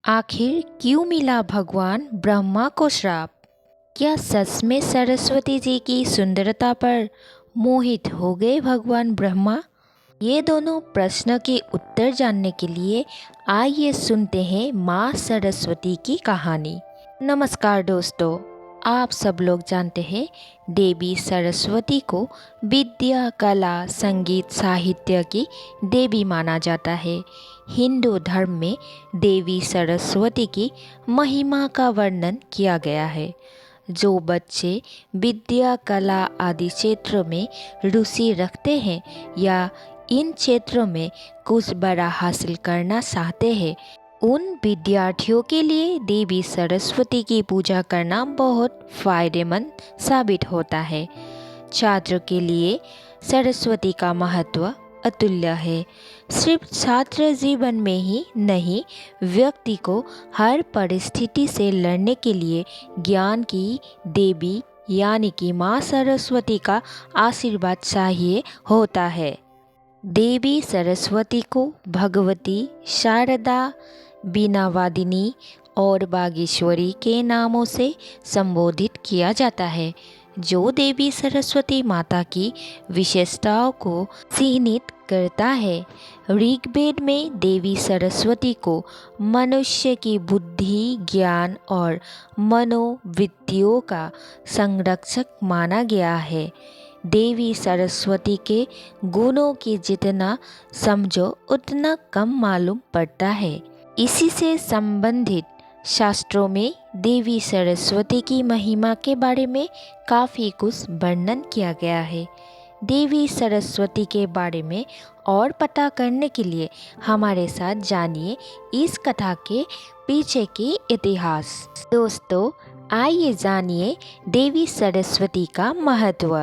आखिर क्यों मिला भगवान ब्रह्मा को श्राप? क्या सच में सरस्वती जी की सुंदरता पर मोहित हो गए भगवान ब्रह्मा? ये दोनों प्रश्न के उत्तर जानने के लिए आइए सुनते हैं माँ सरस्वती की कहानी। नमस्कार दोस्तों, आप सब लोग जानते हैं देवी सरस्वती को विद्या, कला, संगीत, साहित्य की देवी माना जाता है। हिंदू धर्म में देवी सरस्वती की महिमा का वर्णन किया गया है। जो बच्चे विद्या, कला आदि क्षेत्रों में रुचि रखते हैं या इन क्षेत्रों में कुछ बड़ा हासिल करना चाहते हैं, उन विद्यार्थियों के लिए देवी सरस्वती की पूजा करना बहुत फायदेमंद साबित होता है। छात्र के लिए सरस्वती का महत्व अतुल्य है। सिर्फ छात्र जीवन में ही नहीं, व्यक्ति को हर परिस्थिति से लड़ने के लिए ज्ञान की देवी यानी कि माँ सरस्वती का आशीर्वाद चाहिए होता है। देवी सरस्वती को भगवती, शारदा, बीनावादिनी और बागेश्वरी के नामों से संबोधित किया जाता है, जो देवी सरस्वती माता की विशेषताओं को चिह्नित करता है। ऋग्वेद में देवी सरस्वती को मनुष्य की बुद्धि, ज्ञान और मनोवृत्तियों का संरक्षक माना गया है। देवी सरस्वती के गुणों की जितना समझो उतना कम मालूम पड़ता है। इसी से संबंधित शास्त्रों में देवी सरस्वती की महिमा के बारे में काफ़ी कुछ वर्णन किया गया है। देवी सरस्वती के बारे में और पता करने के लिए हमारे साथ जानिए इस कथा के पीछे के इतिहास। दोस्तों, आइए जानिए देवी सरस्वती का महत्व।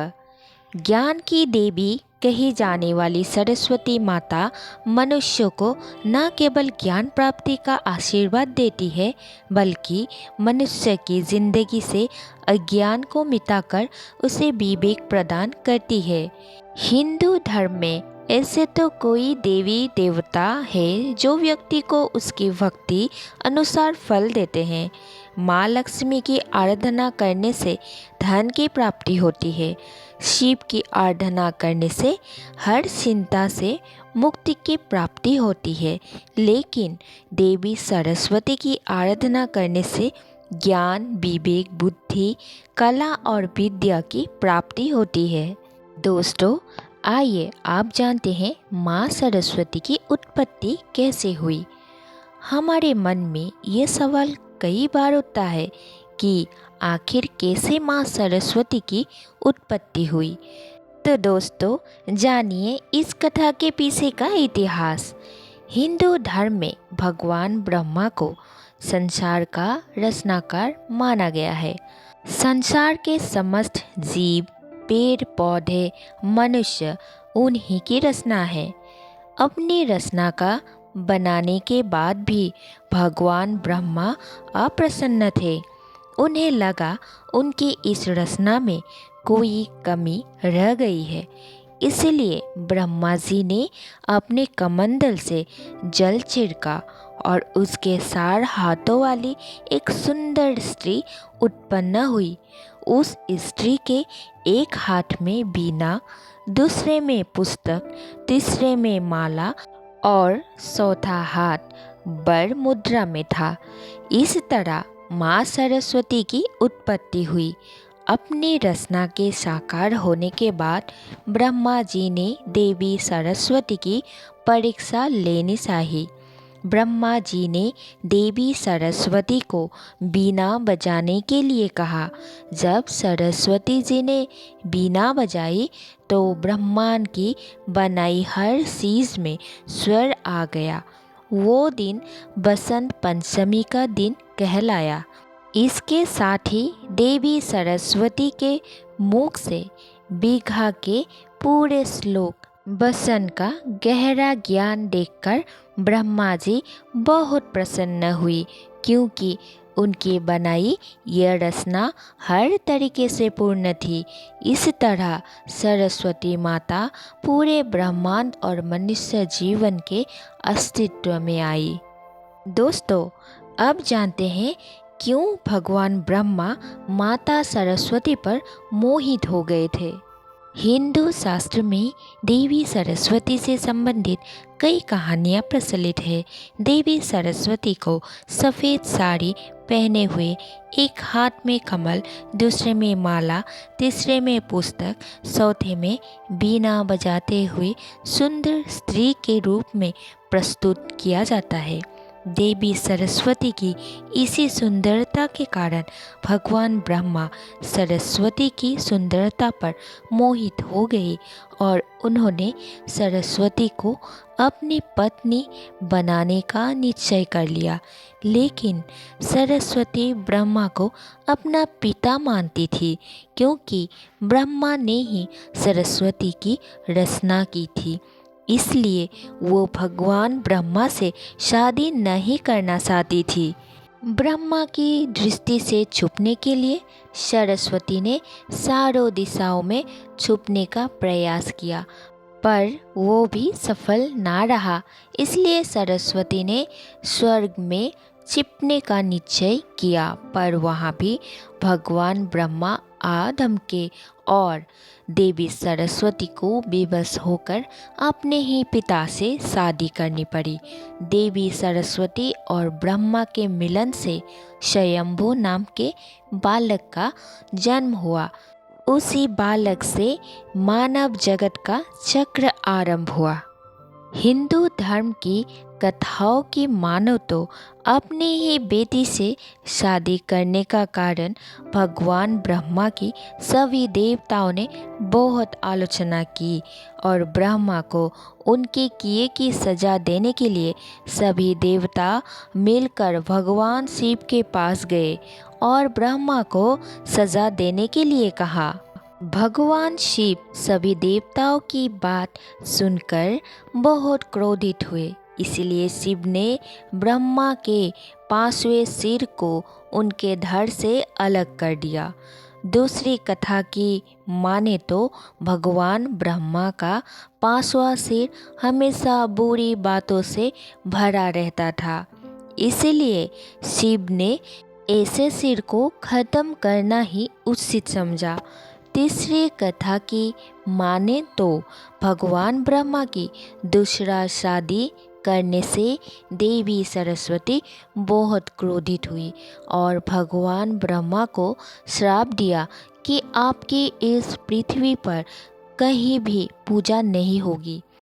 ज्ञान की देवी कही जाने वाली सरस्वती माता मनुष्य को न केवल ज्ञान प्राप्ति का आशीर्वाद देती है, बल्कि मनुष्य की जिंदगी से अज्ञान को मिटाकर उसे विवेक प्रदान करती है। हिंदू धर्म में ऐसे तो कोई देवी देवता है जो व्यक्ति को उसकी भक्ति अनुसार फल देते हैं। माँ लक्ष्मी की आराधना करने से धन की प्राप्ति होती है। शिव की आराधना करने से हर चिंता से मुक्ति की प्राप्ति होती है। लेकिन देवी सरस्वती की आराधना करने से ज्ञान, विवेक, बुद्धि, कला और विद्या की प्राप्ति होती है। दोस्तों, आइए आप जानते हैं माँ सरस्वती की उत्पत्ति कैसे हुई। हमारे मन में ये सवाल कई बार उठता है कि आखिर कैसे माँ सरस्वती की उत्पत्ति हुई। तो दोस्तों, जानिए इस कथा के पीछे का इतिहास। हिंदू धर्म में भगवान ब्रह्मा को संसार का रचनाकार माना गया है। संसार के समस्त जीव, पेड़ पौधे, मनुष्य उन्हीं की रचना है। अपनी रचना का बनाने के बाद भी भगवान ब्रह्मा अप्रसन्न थे। उन्हें लगा उनकी इस रचना में कोई कमी रह गई है। इसलिए ब्रह्मा जी ने अपने कमंडल से जल छिड़का और उसके 4 हाथों वाली एक सुंदर स्त्री उत्पन्न हुई। उस स्त्री के एक हाथ में बीना, दूसरे में पुस्तक, तीसरे में माला और चौथा हाथ बर मुद्रा में था। इस तरह माँ सरस्वती की उत्पत्ति हुई। अपनी रचना के साकार होने के बाद ब्रह्मा जी ने देवी सरस्वती की परीक्षा लेनी चाहिए। ब्रह्मा जी ने देवी सरस्वती को बीना बजाने के लिए कहा। जब सरस्वती जी ने बीना बजाई तो ब्रह्मांड की बनाई हर चीज़ में स्वर आ गया। वो दिन बसंत पंचमी का दिन कहलाया। इसके साथ ही देवी सरस्वती के मुख से बीघा के पूरे श्लोक वचन का गहरा ज्ञान देखकर ब्रह्मा जी बहुत प्रसन्न हुई, क्योंकि उनकी बनाई यह रचना हर तरीके से पूर्ण थी। इस तरह सरस्वती माता पूरे ब्रह्मांड और मनुष्य जीवन के अस्तित्व में आई। दोस्तों, अब जानते हैं क्यों भगवान ब्रह्मा माता सरस्वती पर मोहित हो गए थे। हिंदू शास्त्र में देवी सरस्वती से संबंधित कई कहानियाँ प्रचलित है। देवी सरस्वती को सफ़ेद साड़ी पहने हुए, एक हाथ में कमल, दूसरे में माला, तीसरे में पुस्तक, चौथे में बीना बजाते हुए सुंदर स्त्री के रूप में प्रस्तुत किया जाता है। देवी सरस्वती की इसी सुंदरता के कारण भगवान ब्रह्मा सरस्वती की सुंदरता पर मोहित हो गए और उन्होंने सरस्वती को अपनी पत्नी बनाने का निश्चय कर लिया। लेकिन सरस्वती ब्रह्मा को अपना पिता मानती थी, क्योंकि ब्रह्मा ने ही सरस्वती की रचना की थी। इसलिए वो भगवान ब्रह्मा से शादी नहीं करना चाहती थी। ब्रह्मा की दृष्टि से छुपने के लिए सरस्वती ने चारों दिशाओं में छुपने का प्रयास किया, पर वो भी सफल ना रहा। इसलिए सरस्वती ने स्वर्ग में छिपने का निश्चय किया, पर वहाँ भी भगवान ब्रह्मा आ धमके और देवी सरस्वती को बेबस होकर अपने ही पिता से शादी करनी पड़ी। देवी सरस्वती और ब्रह्मा के मिलन से स्वयंभू नाम के बालक का जन्म हुआ। उसी बालक से मानव जगत का चक्र आरंभ हुआ। हिंदू धर्म की कथाओं की मानो तो अपनी ही बेटी से शादी करने का कारण भगवान ब्रह्मा की सभी देवताओं ने बहुत आलोचना की और ब्रह्मा को उनके किए की सजा देने के लिए सभी देवता मिलकर भगवान शिव के पास गए और ब्रह्मा को सजा देने के लिए कहा। भगवान शिव सभी देवताओं की बात सुनकर बहुत क्रोधित हुए। इसलिए शिव ने ब्रह्मा के 5वें सिर को उनके धड़ से अलग कर दिया। दूसरी कथा की माने तो भगवान ब्रह्मा का 5वां सिर हमेशा बुरी बातों से भरा रहता था। इसलिए शिव ने ऐसे सिर को खत्म करना ही उचित समझा। तीसरी कथा की माने तो भगवान ब्रह्मा की दूसरा शादी करने से देवी सरस्वती बहुत क्रोधित हुई और भगवान ब्रह्मा को श्राप दिया कि आपकी इस पृथ्वी पर कहीं भी पूजा नहीं होगी।